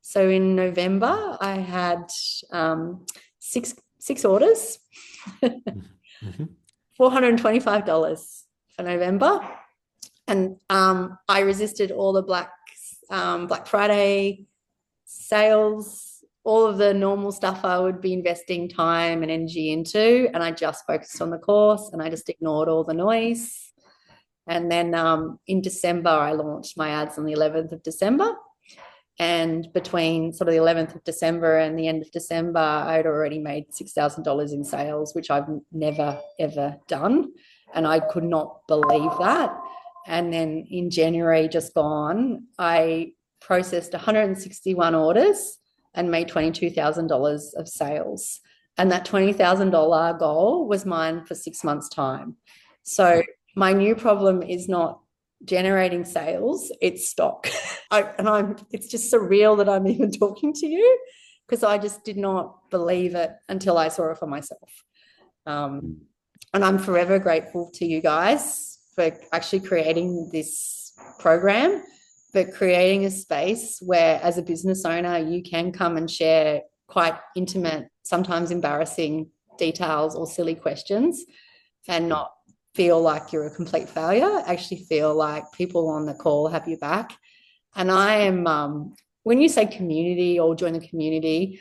So in November, I had six orders, Mm-hmm. $425 for November. And I resisted all the Black Friday sales, all of the normal stuff I would be investing time and energy into. And I just focused on the course and I just ignored all the noise. And then in December, I launched my ads on the 11th of December. And between sort of the 11th of December and the end of December, I had already made $6,000 in sales, which I've never, ever done. And I could not believe that. And then in January, just gone, I processed 161 orders and made $22,000 of sales. And that $20,000 goal was mine for 6 months' time. So my new problem is not generating sales, it's stock. It's just surreal that I'm even talking to you because I just did not believe it until I saw it for myself. And I'm forever grateful to you guys for actually creating this program, but creating a space where, as a business owner, you can come and share quite intimate, sometimes embarrassing details or silly questions and not feel like you're a complete failure. Actually feel like people on the call have your back. And I am, when you say community or join the community,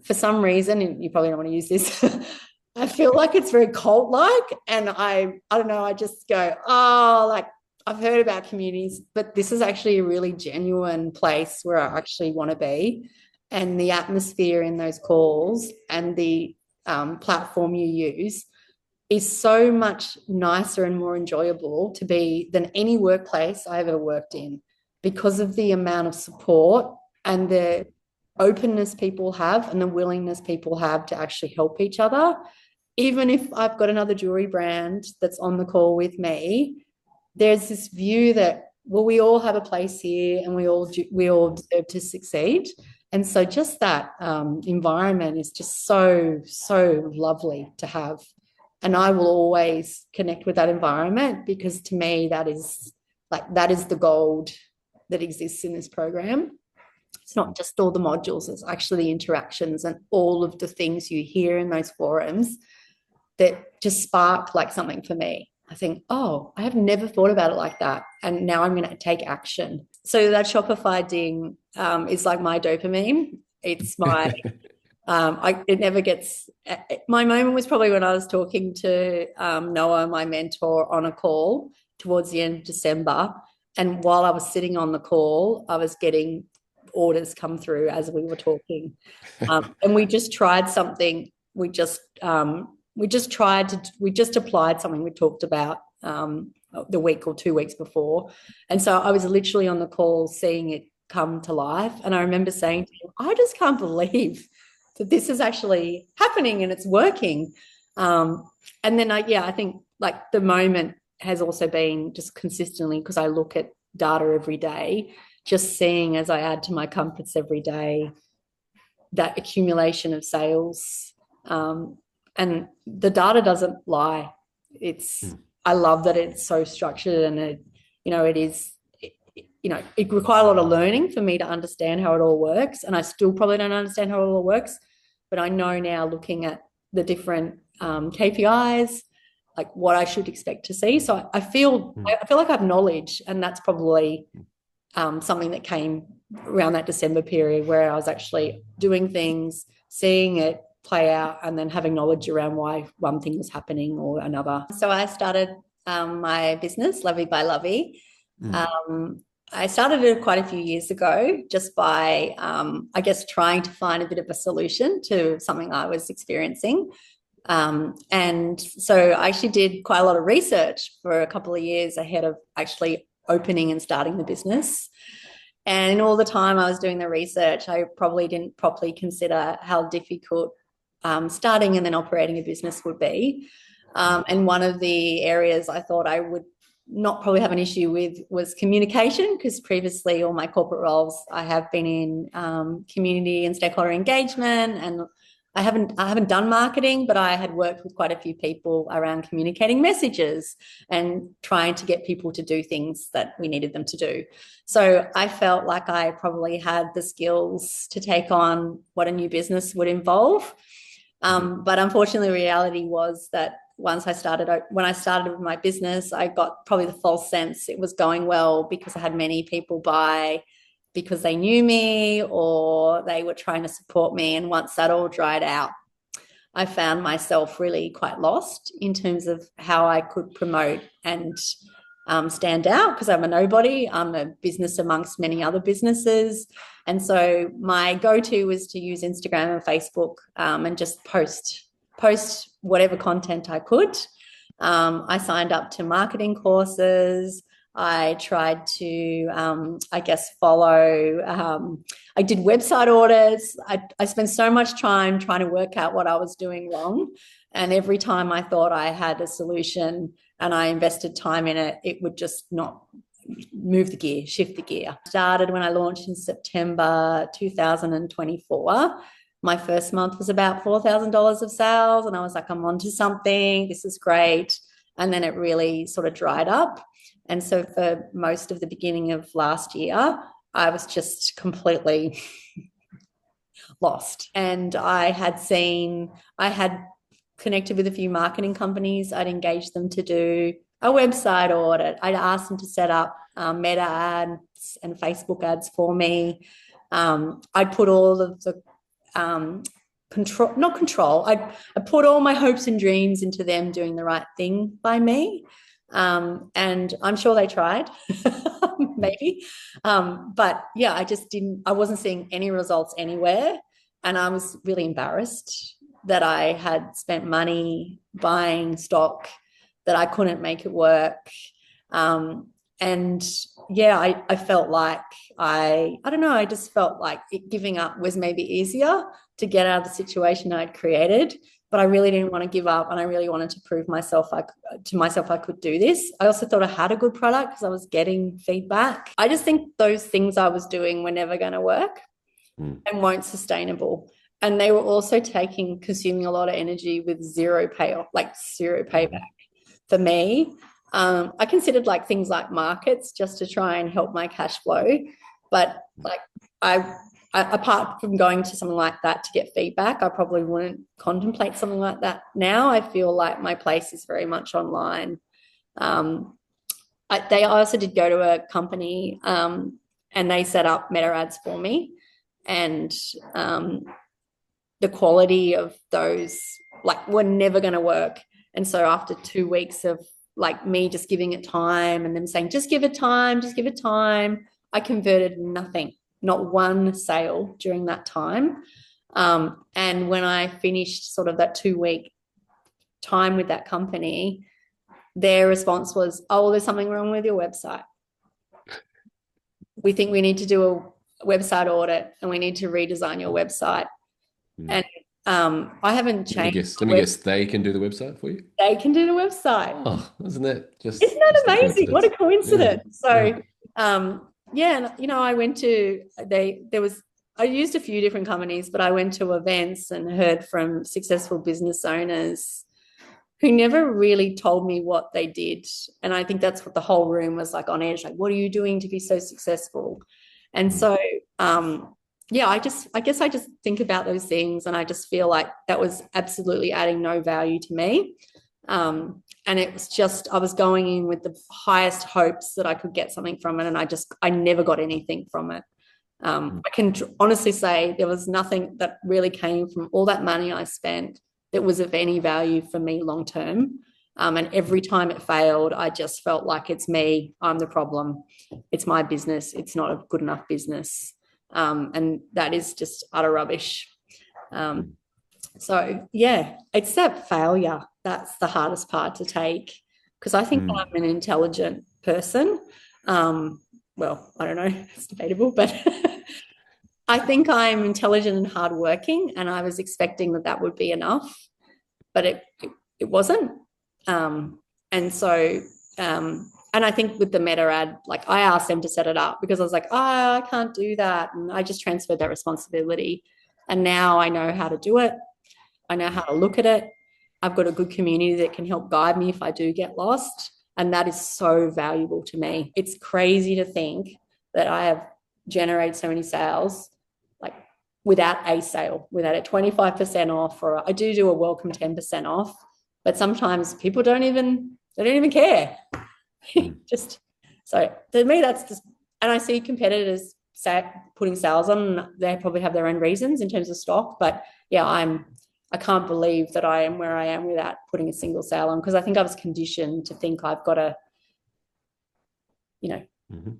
for some reason, and you probably don't want to use this, I feel like it's very cult-like. And I don't know, I just go, oh, like I've heard about communities, but this is actually a really genuine place where I actually want to be. And the atmosphere in those calls and the platform you use is so much nicer and more enjoyable to be than any workplace I've ever worked in because of the amount of support and the openness people have and the willingness people have to actually help each other. Even if I've got another jewelry brand that's on the call with me, there's this view that, well, we all have a place here and we all deserve to succeed. And so just that environment is just so, so lovely to have. And I will always connect with that environment because to me, that is the gold that exists in this program. It's not just all the modules, it's actually the interactions and all of the things you hear in those forums that just spark like something for me. I think, oh, I have never thought about it like that. And now I'm going to take action. So that Shopify ding is like my dopamine. It's my it never gets. My moment was probably when I was talking to Noah, my mentor, on a call towards the end of December, and while I was sitting on the call, I was getting orders come through as we were talking, and we just tried something. We just applied something we talked about the week or 2 weeks before, and so I was literally on the call seeing it come to life. And I remember saying to him, I just can't believe that this is actually happening and it's working. And then I think like the moment has also been just consistently, because I look at data every day, just seeing as I add to my comforts every day, that accumulation of sales. And the data doesn't lie. I love that it's so structured and it required a lot of learning for me to understand how it all works. And I still probably don't understand how it all works, but I know now, looking at the different KPIs, like what I should expect to see. So I feel like I have knowledge, and that's probably something that came around that December period where I was actually doing things, seeing it play out, and then having knowledge around why one thing was happening or another. So I started my business, Lovey by Lovey. I started it quite a few years ago just by, I guess, trying to find a bit of a solution to something I was experiencing. And so I actually did quite a lot of research for a couple of years ahead of actually opening and starting the business. And all the time I was doing the research, I probably didn't properly consider how difficult starting and then operating a business would be. And one of the areas I thought I would not probably have an issue with was communication, because previously all my corporate roles I have been in community and stakeholder engagement and I haven't done marketing, but I had worked with quite a few people around communicating messages and trying to get people to do things that we needed them to do. So I felt like I probably had the skills to take on what a new business would involve. But unfortunately, the reality was that when I started with my business, I got probably the false sense it was going well because I had many people buy because they knew me or they were trying to support me. And once that all dried out, I found myself really quite lost in terms of how I could promote and stand out, because I'm a nobody. I'm a business amongst many other businesses. And so my go-to was to use Instagram and Facebook and just post whatever content I could. I signed up to marketing courses. I tried to, follow. I did website audits. I spent so much time trying to work out what I was doing wrong. And every time I thought I had a solution and I invested time in it, it would just not shift the gear. Started when I launched in September 2024. My first month was about $4,000 of sales. And I was like, I'm onto something. This is great. And then it really sort of dried up. And so for most of the beginning of last year, I was just completely lost. And I had connected with a few marketing companies. I'd engaged them to do a website audit. I'd asked them to set up Meta ads and Facebook ads for me. I'd put all of the I put all my hopes and dreams into them doing the right thing by me. And I'm sure they tried, maybe. But yeah, I wasn't seeing any results anywhere. And I was really embarrassed that I had spent money buying stock that I couldn't make it work. And yeah, I felt like I don't know, I just felt like giving up was maybe easier to get out of the situation I'd created. But I really didn't want to give up, and I really wanted to prove to myself I could do this. I also thought I had a good product because I was getting feedback. I just think those things I was doing were never going to work and weren't sustainable. And they were also consuming a lot of energy with zero payoff, like zero payback for me. I considered like things like markets just to try and help my cash flow. But like apart from going to something like that to get feedback, I probably wouldn't contemplate something like that now. I feel like my place is very much online. I also did go to a company and they set up Meta ads for me. And the quality of those like were never going to work. And so after 2 weeks of like me just giving it time and them saying, just give it time, I converted nothing, not one sale during that time. And when I finished sort of that 2-week time with that company, their response was, oh, well, there's something wrong with your website. We think we need to do a website audit and we need to redesign your website. And I haven't changed. Let me guess, they can do the website for you? They can do the website. Oh, isn't that isn't that amazing? What a coincidence. Yeah. So and you know, I used a few different companies, but I went to events and heard from successful business owners who never really told me what they did. And I think that's what the whole room was like on edge, like, what are you doing to be so successful? And so I guess I just think about those things and I just feel like that was absolutely adding no value to me. And it was just, I was going in with the highest hopes that I could get something from it. And I never got anything from it. I can honestly say there was nothing that really came from all that money I spent that was of any value for me long-term. And every time it failed, I just felt like it's me, I'm the problem. It's my business. It's not a good enough business. And that is just utter rubbish. So yeah, it's that failure that's the hardest part to take, because I think I'm an intelligent person. Well, I don't know, it's debatable, but I think I'm intelligent and hardworking, and I was expecting that would be enough, but it wasn't. And so and I think with the Meta ad, like I asked them to set it up because I was like, oh, I can't do that. And I just transferred that responsibility. And now I know how to do it. I know how to look at it. I've got a good community that can help guide me if I do get lost. And that is so valuable to me. It's crazy to think that I have generated so many sales, like without a sale, without a 25% off, or I do a welcome 10% off, but sometimes people they don't even care. Just so to me, that's just, and I see competitors putting sales on, they probably have their own reasons in terms of stock, but yeah, I can't believe that I am where I am without putting a single sale on, because I think I was conditioned to think I've got to, you know,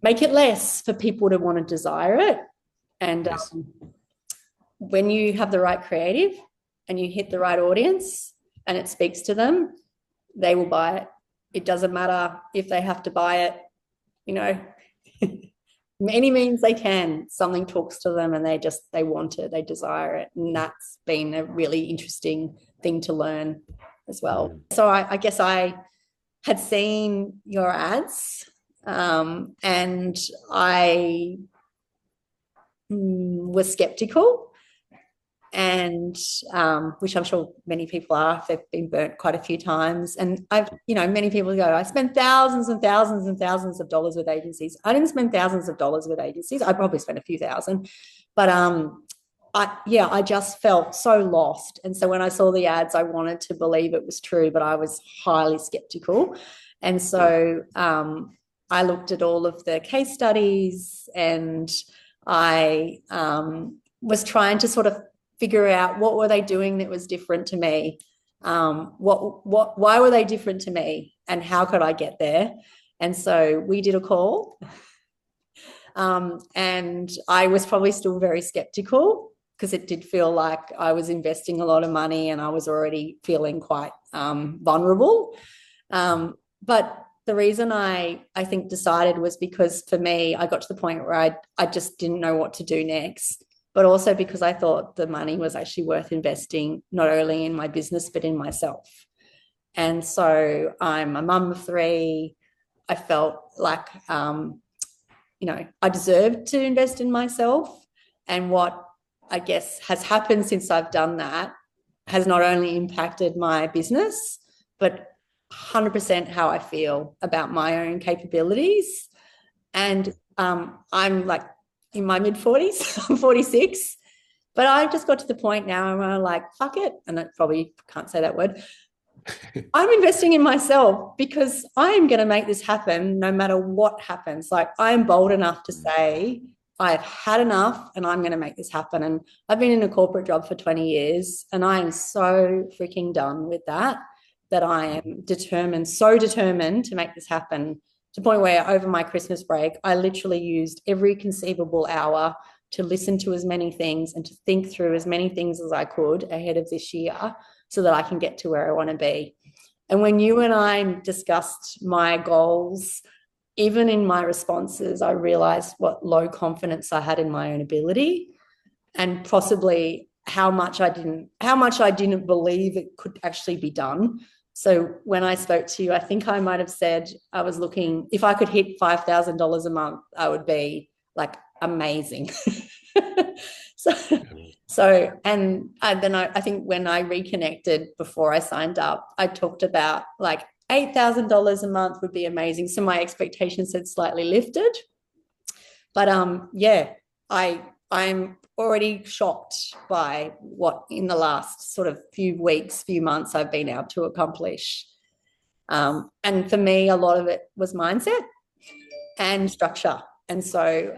make it less for people to want to desire it. And Yes. When you have the right creative and you hit the right audience and it speaks to them, they will buy it. It doesn't matter if they have to buy it, you know, any means they can. Something talks to them and they want it, they desire it. And that's been a really interesting thing to learn as well. So I guess I had seen your ads, and I was skeptical, and which I'm sure many people are if they've been burnt quite a few times. And many people go, I spent thousands and thousands and thousands of dollars with agencies. I didn't spend thousands of dollars with agencies. I probably spent a few thousand, but I just felt so lost. And so when I saw the ads, I wanted to believe it was true, but I was highly skeptical. And so I looked at all of the case studies, and I was trying to sort of figure out what were they doing that was different to me. Why were they different to me, and how could I get there? And so we did a call, and I was probably still very skeptical because it did feel like I was investing a lot of money and I was already feeling quite vulnerable. But the reason I think decided was because for me, I got to the point where I just didn't know what to do next, but also because I thought the money was actually worth investing not only in my business, but in myself. And so I'm a mum of 3. I felt like, I deserved to invest in myself. And what I guess has happened since I've done that has not only impacted my business, but 100% how I feel about my own capabilities. And I'm like in my mid-40s, I'm 46, but I just got to the point now where I'm like, fuck it. And I probably can't say that word. I'm investing in myself because I am going to make this happen no matter what happens. Like, I'm bold enough to say, I've had enough and I'm going to make this happen. And I've been in a corporate job for 20 years and I am so freaking done with that I am so determined to make this happen, to the point where over my Christmas break, I literally used every conceivable hour to listen to as many things and to think through as many things as I could ahead of this year so that I can get to where I want to be. And when you and I discussed my goals, even in my responses, I realized what low confidence I had in my own ability, and possibly how much I didn't believe it could actually be done. So when I spoke to you, I think I might have said I was looking, if I could hit $5,000 a month, I would be like amazing. And then I think when I reconnected before I signed up, I talked about like $8,000 a month would be amazing. So my expectations had slightly lifted. But I'm already shocked by what in the last sort of few weeks, few months I've been able to accomplish. And for me, a lot of it was mindset and structure. And so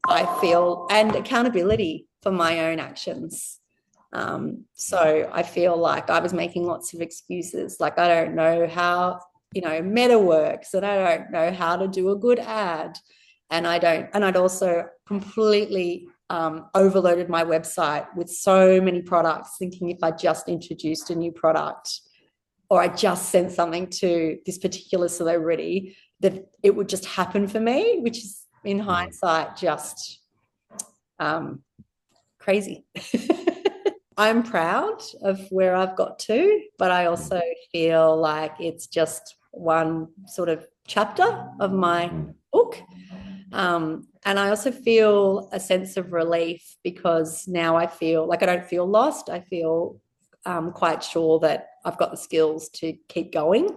I feel, and accountability for my own actions. So I feel like I was making lots of excuses. Like, I don't know how, Meta works, and I don't know how to do a good ad. And I'd also completely overloaded my website with so many products, thinking if I just introduced a new product or I just sent something to this particular celebrity, that it would just happen for me, which is in hindsight just crazy. I'm proud of where I've got to, but I also feel like it's just one sort of chapter of my book. And I also feel a sense of relief because now I feel like I don't feel lost. I feel quite sure that I've got the skills to keep going.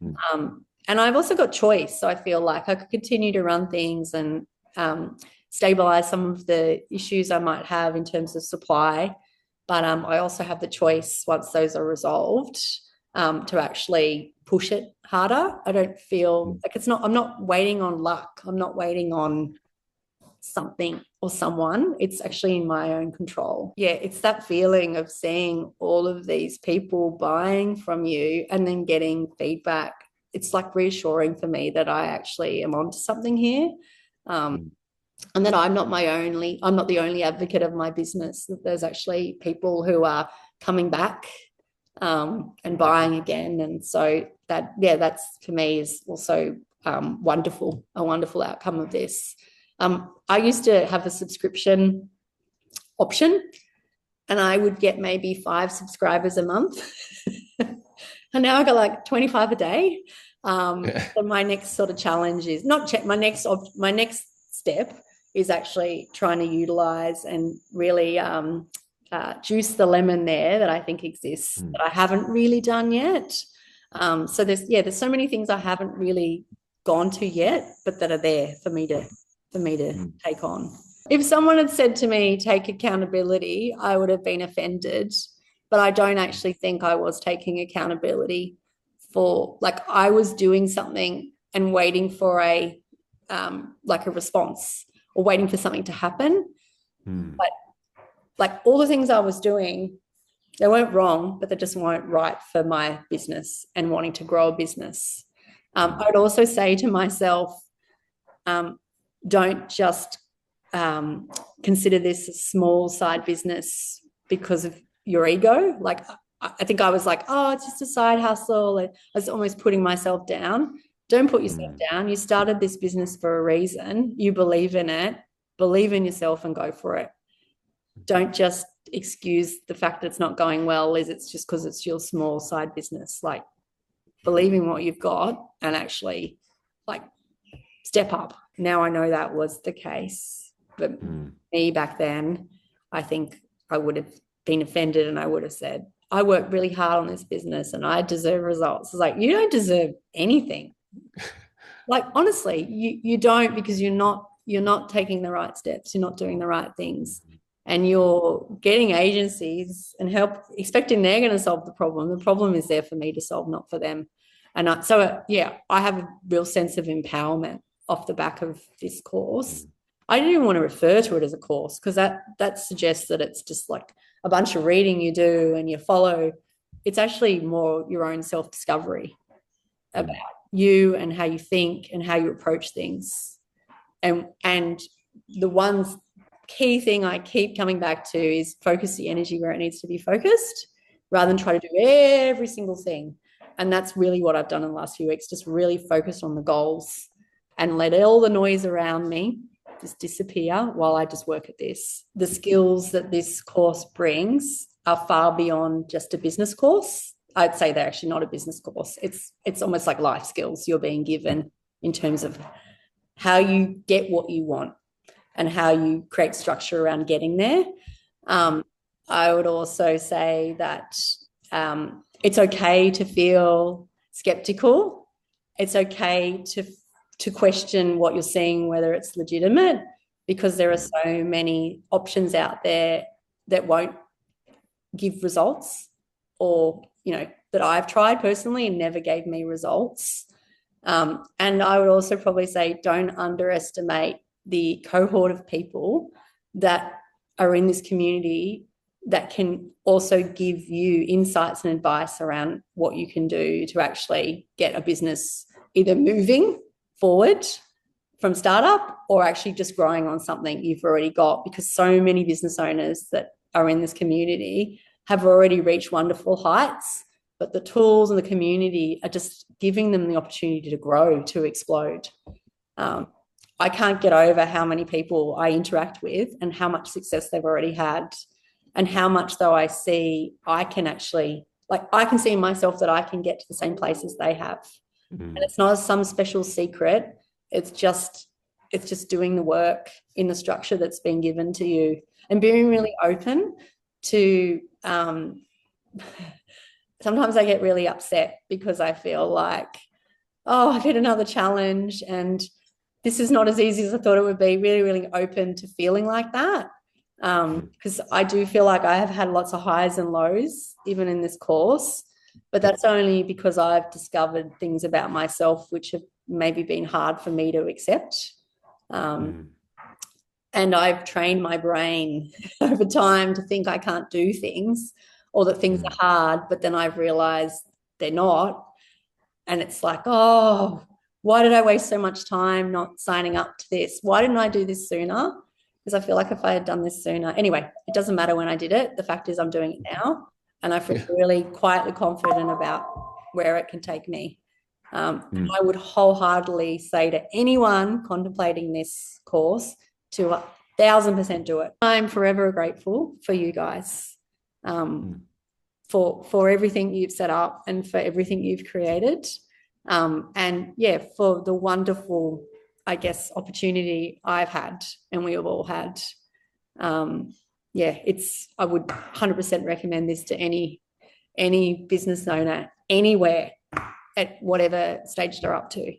And I've also got choice. So I feel like I could continue to run things and stabilize some of the issues I might have in terms of supply. But I also have the choice once those are resolved to actually push it harder. I don't feel like I'm not waiting on luck. I'm not waiting on something or someone. It's actually in my own control. Yeah, it's that feeling of seeing all of these people buying from you and then getting feedback. It's like reassuring for me that I actually am onto something here. And that I'm not the only advocate of my business, that there's actually people who are coming back and buying again. And so that's for me is also a wonderful outcome of this. I used to have a subscription option and I would get maybe 5 subscribers a month. And now I got like 25 a day. So my next sort of challenge is my next step is actually trying to utilize and really juice the lemon there that I think exists that I haven't really done yet. So there's so many things I haven't really gone to yet, but that are there for me to take on. If someone had said to me, take accountability, I would have been offended, but I don't actually think I was taking accountability for, like, I was doing something and waiting for a response or waiting for something to happen. But like all the things I was doing, they weren't wrong, but they just weren't right for my business and wanting to grow a business. I would also say to myself, don't just consider this a small side business because of your ego. Like, I think I was like, oh, it's just a side hustle. I was almost putting myself down. Don't put yourself down. You started this business for a reason. You believe in it. Believe in yourself and go for it. Don't just excuse the fact that it's not going well is it's just because it's your small side business. Like, believe in what you've got and actually, like, step up. Now I know that was the case. But me back then, I think I would have been offended and I would have said, I worked really hard on this business and I deserve results. It's like, you don't deserve anything. Like, honestly, you don't, because you're not taking the right steps. You're not doing the right things. And you're getting agencies and help, expecting they're going to solve the problem. The problem is there for me to solve, not for them. And I have a real sense of empowerment off the back of this course. I didn't even want to refer to it as a course because that suggests that it's just like a bunch of reading you do and you follow. It's actually more your own self-discovery about you and how you think and how you approach things. And the one key thing I keep coming back to is focus the energy where it needs to be focused rather than try to do every single thing. And that's really what I've done in the last few weeks, just really focused on the goals and let all the noise around me just disappear while I just work at this. The skills that this course brings are far beyond just a business course. I'd say they're actually not a business course. It's almost like life skills you're being given in terms of how you get what you want and how you create structure around getting there. I would also say that it's okay to feel skeptical. It's okay to question what you're seeing, whether it's legitimate, because there are so many options out there that won't give results, or, that I've tried personally and never gave me results. And I would also probably say don't underestimate the cohort of people that are in this community that can also give you insights and advice around what you can do to actually get a business either moving forward from startup or actually just growing on something you've already got, because so many business owners that are in this community have already reached wonderful heights, but the tools and the community are just giving them the opportunity to grow, to explode. I can't get over how many people I interact with and how much success they've already had, and how much, though, I see I can actually, like, I can see in myself that I can get to the same places they have. And it's not some special secret. It's just doing the work in the structure that's been given to you and being really open to sometimes I get really upset because I feel like, oh, I get another challenge and this is not as easy as I thought it would be. Really, really open to feeling like that. Because I do feel like I have had lots of highs and lows, even in this course, but that's only because I've discovered things about myself which have maybe been hard for me to accept. Um, and I've trained my brain over time to think I can't do things or that things are hard, but then I've realized they're not. And it's like, oh, why did I waste so much time not signing up to this? Why didn't I do this sooner? Because I feel like if I had done this sooner, anyway, it doesn't matter when I did it. The fact is, I'm doing it now. And I feel Yeah. really quietly confident about where it can take me. And Mm. I would wholeheartedly say to anyone contemplating this course to 1,000% do it. I'm forever grateful for you guys. For everything you've set up and for everything you've created. And yeah, for the wonderful, I guess, opportunity I've had and we have all had. Yeah, I would 100% recommend this to any business owner anywhere at whatever stage they're up to,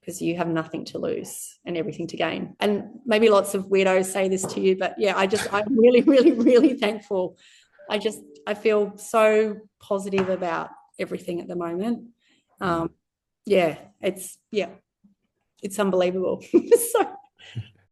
because you have nothing to lose and everything to gain. And maybe lots of weirdos say this to you, but yeah, I'm really, really, really thankful. I feel so positive about everything at the moment. Yeah, it's unbelievable. So